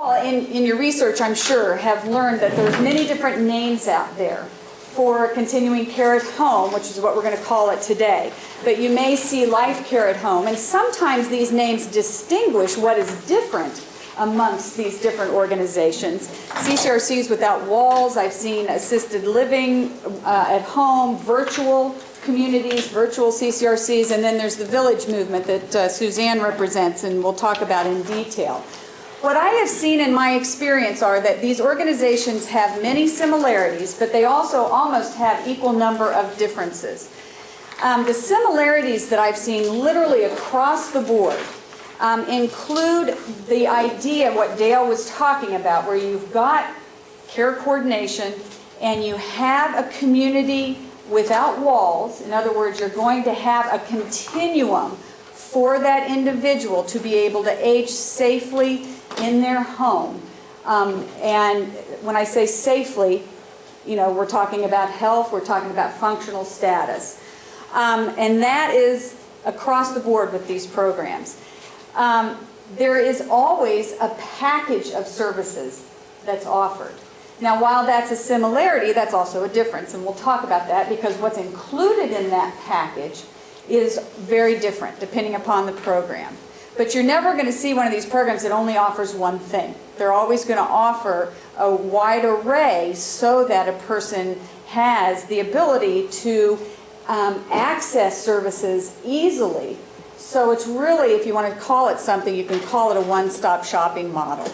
In your research, I'm sure, have learned that there's many different names out there for continuing care at home, which is what we're going to call it today. But you may see life care at home, and sometimes these names distinguish what is different amongst these different organizations. CCRCs without walls, I've seen assisted living at home, virtual communities, virtual CCRCs, and then there's the village movement that Suzanne represents and we'll talk about in detail. What I have seen in my experience are that these organizations have many similarities, but they also almost have equal number of differences. The similarities that I've seen literally across the board include the idea of what Dale was talking about, where you've got care coordination and you have a community without walls. In other words, you're going to have a continuum for that individual to be able to age safely in their home. And when I say safely, you know, we're talking about health, we're talking about functional status. And that is across the board with these programs. There is always a package of services that's offered. Now, while that's a similarity, that's also a difference, and we'll talk about that because what's included in that package is very different depending upon the program. But you're never going to see one of these programs that only offers one thing. They're always going to offer a wide array so that a person has the ability to access services easily. So it's really, if you want to call it something, you can call it a one-stop shopping model.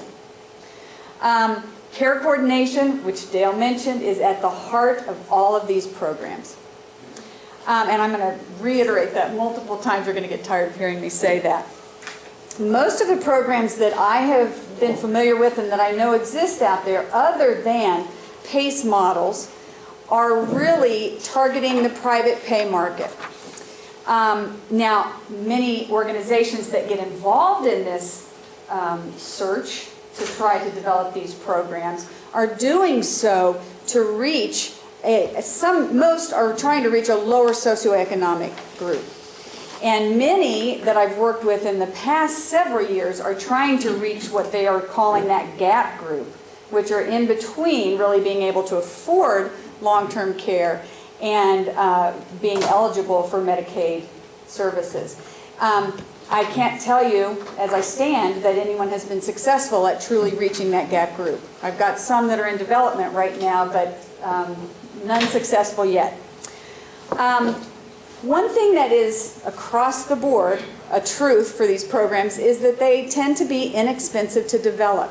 Care coordination, which Dale mentioned, is at the heart of all of these programs. And I'm going to reiterate that multiple times. You're going to get tired of hearing me say that. Most of the programs that I have been familiar with and that I know exist out there, other than PACE models, are really targeting the private pay market. Now, many organizations that get involved in this search to try to develop these programs are doing so to reach most are trying to reach a lower socioeconomic group. And many that I've worked with in the past several years are trying to reach what they are calling that gap group, which are in between really being able to afford long-term care and being eligible for Medicaid services. I can't tell you, as I stand, that anyone has been successful at truly reaching that gap group. I've got some that are in development right now, but none successful yet. One thing that is across the board a truth for these programs is that they tend to be inexpensive to develop.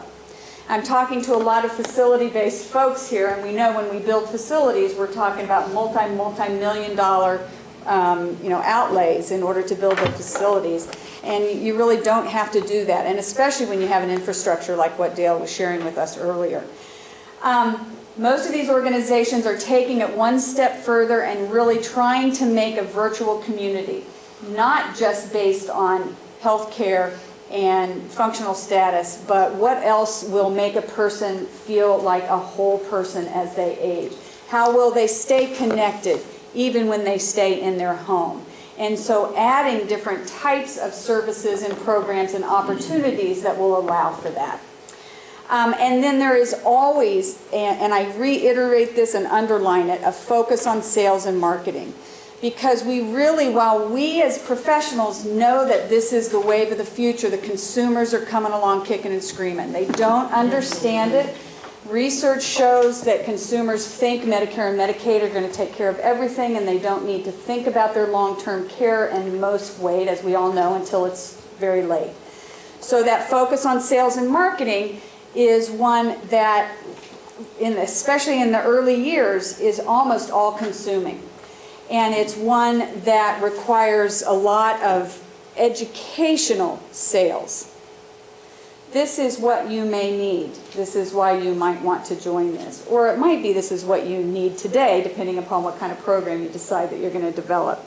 I'm talking to a lot of facility-based folks here, and we know when we build facilities, we're talking about multi-million dollar outlays in order to build the facilities. And you really don't have to do that, and especially when you have an infrastructure like what Dale was sharing with us earlier. Most of these organizations are taking it one step further and really trying to make a virtual community, not just based on health care and functional status, but what else will make a person feel like a whole person as they age? How will they stay connected even when they stay in their home? And so adding different types of services and programs and opportunities that will allow for that. And then there is always, and I reiterate this and underline it, a focus on sales and marketing. Because we really, while we as professionals know that this is the wave of the future, the consumers are coming along kicking and screaming. They don't understand it. Research shows that consumers think Medicare and Medicaid are going to take care of everything, and they don't need to think about their long-term care, and most wait, as we all know, until it's very late. So that focus on sales and marketing is one that, especially in the early years, is almost all-consuming. And it's one that requires a lot of educational sales. This is what you may need. This is why you might want to join this. Or it might be this is what you need today, depending upon what kind of program you decide that you're going to develop.